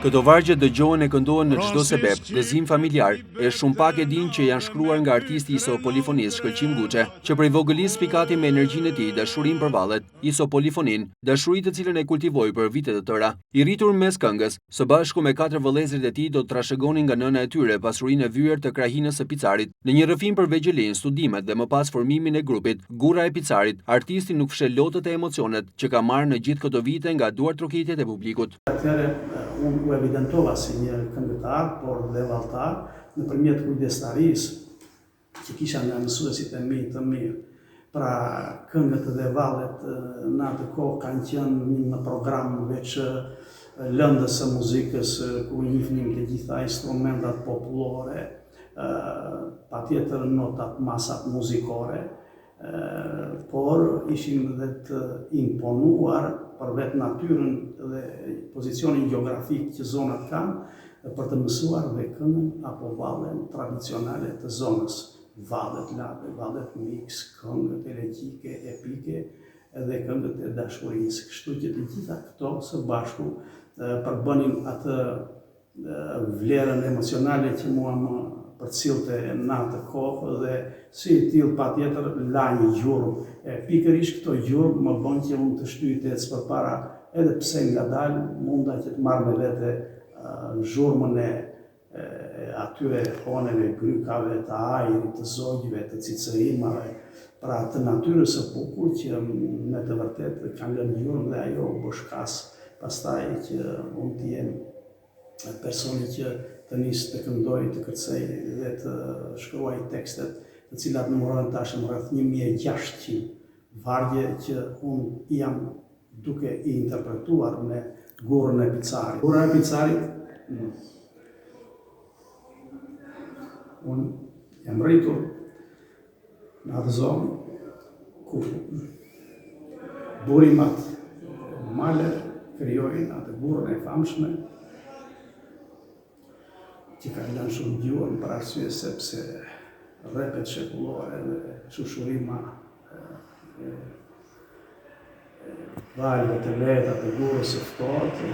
Këto vargje dëgjohen e këndohen në çdo sebeb, gëzim familjar, e shumë pak e din që janë shkruar nga artisti Iso Polifonis Shkëlqim Guçe, që prej vogëlis pikati me energjinë e tij dashurin për vallet, Iso Polifonin, dashuri të cilën e kultivoi për vite të tëra. I rritur mes këngës, së bashku me 4 vëllezërit e tij do të trashëgonin nga nëna e tyre pasurinë e vyer të krahinës së Picarit. Në një rrëfim për vegjëlin, studimet dhe më pas formimin e grupit Gurra e Picarit, artisti nuk fshe lotët e emocionet që ka marrë në gjithë këto vite nga duartrokitjet e publikut. Unë u evidentova si një këngëtar, por dhe valltar, nëpërmjet kujdestarisë që kisha nga mësuesit e mi të mirë. Pra, këngët dhe vallet në atë kohë kanë qenë në program veç lëndës së muzikës, ku njihnim të gjitha instrumentat popullore, patjetër notat, masat muzikore, por ishim dhe të imponuar për vetë natyrën dhe pozicionin geografik që zonat kanë, për të mësuar dhe këngën apo vallen tradicionale të zonës. Vallet labe, vallet mix, këngët elegjike, epike dhe këngët e dashurisë. Kështu që të gjitha këto së bashku përbënin atë vlerën emocionale që mua më përcillte në atë kohë dhe si i tillë patjetër la një gjurmë. Pikërisht këto gjurmë më bën që unë të shtytet përpara, edhe pse ngadalë munda që të marrë me vete zhurmën e atyre honeve, grykave, të ajrit, të zogjve, të cicërimave, pra të natyrës së bukur që me të vërtet kanë lënë gjurmë dhe ajo u bë shkas pastaj që unë të jem personi që të nisë të këndoj, të kërcej dhe të shkruaj tekstet, të cilat numërohen tashmë rreth 1600 vargje që unë jam duke i interpretuar me Gurrën e Picarit. Gurra e Picarit, unë jam rritur në atë zonë ku burimat male krijojnë atë gurrën e famshme që ka lënë shumë gjurmë për arsye sepse rrepet shekullore dhe shushurima valve të lehta të gurrës së ftohtë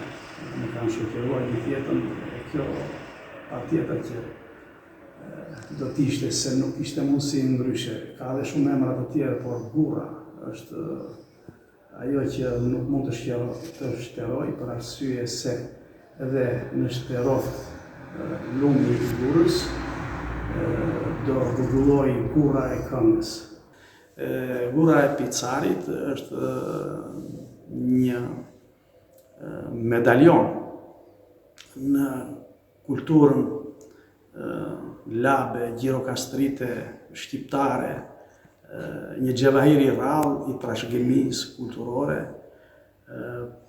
më kanë shoqëruar një tjetër, kjo patjetër që do t'ishte se nuk ishte mundësi ndryshe. Ka dhe shumë emra të tjerë, por gurra është ajo që nuk mund të shteroj për arsye se edhe në shteroft lumri i gurrës do rregulloj gurra e këngës. Gurra e Picarit është një medaljon në kulturën labe, gjirokastrite, shqiptare, një xhevahir i rrallë i trashëgimisë kulturore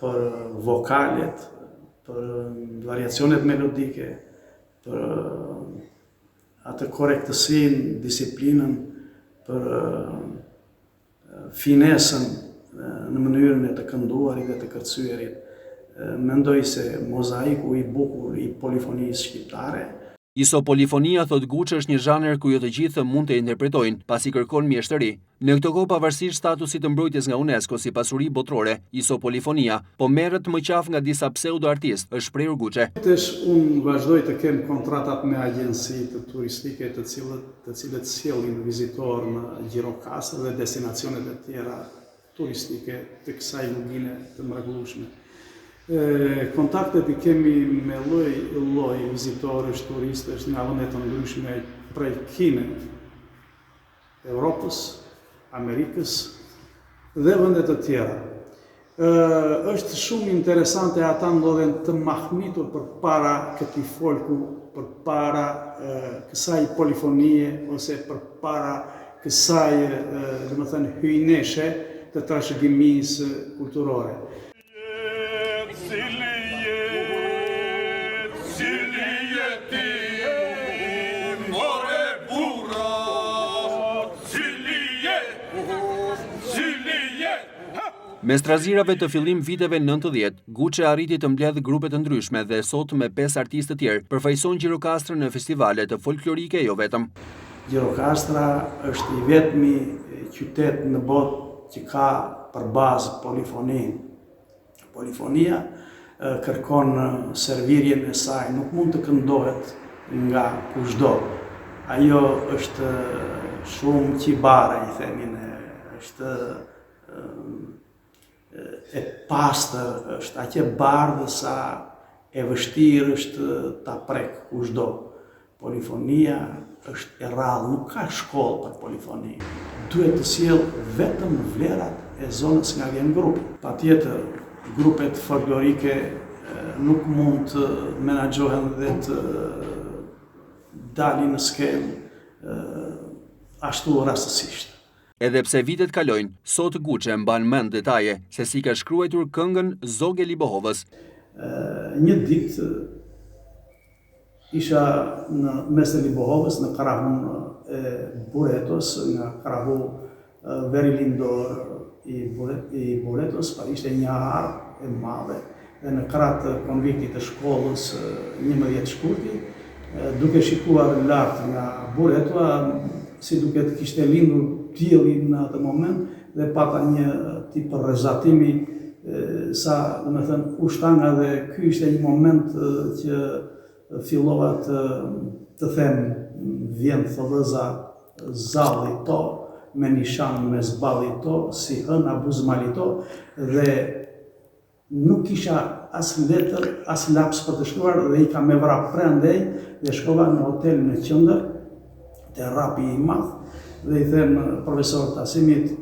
për vokalet, për variacionet melodike, për atë korrektësinë, disiplinën, për finesën në mënyrën e të kënduarit dhe të kërcyerit. Mendoj se mozaiku i bukur i polifonisë shqiptare. Iso Polifonia, thot Guçe, është një zhanër ku jo të gjithë mund të interpretojnë, pasi kërkon mjeshtëri. Në këtë kohë, pavarësisht statusit të mbrojtjes nga UNESCO si pasuri botërore, Iso Polifonia po merret më qaf nga disa pseudo-artistë, është shprehur Guçe. Unë vazhdoj të kem kontratat me agjenci të turistike të cilët sjellin vizitor në Gjirokastër dhe destinacionet e tjera turistike të kësaj lugine të mrekullueshme. Kontaktet i kemi me lloj vizitorësh, turistësh nga vende të ndryshme prej Kine, Europës, Amerikës dhe vende të tjera. Është shumë interesante, ata ndodhen të mahmitur përpara këtij folku, përpara kësaj polifonie ose përpara kësaj, domethënë, hyjneshe të trashëgimisë kulturore. Me strazirave të fillim viteve 90, Guçe arriti të mbledhë grupe të ndryshme dhe sot me 5 artistë të tjerë përfaqëson Gjirokastrën në festivale të folklorike jo vetëm. Gjirokastra është i vetmi qytet në botë që ka për bazë polifoninë. Polifonia kërkon servirjen e saj, nuk mund të këndohet nga kushdo. Ajo është shumë qibare, i themin, është e pastër, është aq e bardhë sa e vështirë është ta prek kushdo. Polifonia është e rrallë, nuk ka shkollë për polifoni. Duhet të sjell vetëm vlerat e zonës nga vjen grupi. Patjetër, grupet folklorike nuk mund të menaxhohen dhe të dalin në skelë ashtu rastësisht. Edhe pse vitet kalojnë, sot Guçe mban mend detaje se si ka shkruar këngën Zogë e Libohovës. Një ditë isha në mes të Libohovës, në krahun e Buretos, nga krahu veri lindor i Buretos, pa ishte një arë e madhe, dhe në krah të konviktit të shkollës 11 shkurti, duke shikuar lart nga Buretua, si duke të kishte lindur dielli në atë moment, dhe pata një tip rrezatimi sa, domethënë, u shtanga, dhe ky ishte një moment që fillova të them, vjen thellëza zalli to, me nishan me zballi to, si hëna buzmali to, dhe nuk kisha as letër, as laps për të shkruar, dhe i kam me vrap prandej, dhe shkova në hotel në qendër, te rapi i madh, dhe i them profesor Tasimit,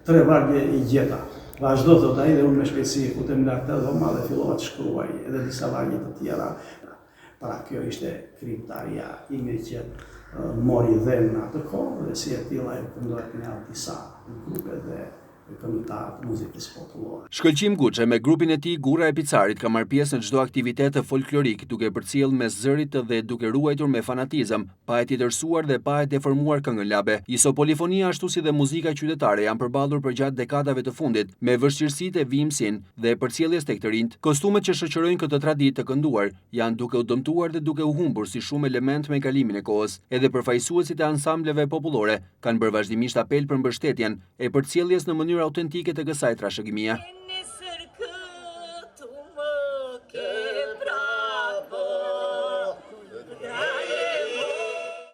3 vargje i gjeta. Vazhdo, thot ai, dhe unë me shpejtësi futem lart te dhoma dhe fillova të shkruaj edhe disa vargje të tjera. Pra, kjo ishte krijimtaria ime që mori dhem në atë kohë, dhe si e tilla e këndohet në disa grupe dhe këngëtar të muzikës popullore. Shkëlqim Guçe me grupin e tij Gurra e Picarit ka marrë pjesë në çdo aktivitet folklorik, duke përcjell mes zërit dhe duke ruajtur me fanatizëm, pa e tjetërsuar dhe pa e deformuar këngën labe. Polifonia ashtu si dhe muzika qytetare janë përballur përgjatë dekadave të fundit me vështirësitë e vijimsin dhe përcjelljes tek të rinjt. Kostumet që shoqërojnë këtë traditë të kënduar janë duke u dëmtuar dhe duke u humbur si shumë element me kalimin e kohës. Edhe përfaqësuesit e ansambleve popullore kanë bërë vazhdimisht apel për mbështetjen e përcjelljes në mënyrë autentike të kësaj trashëgimie.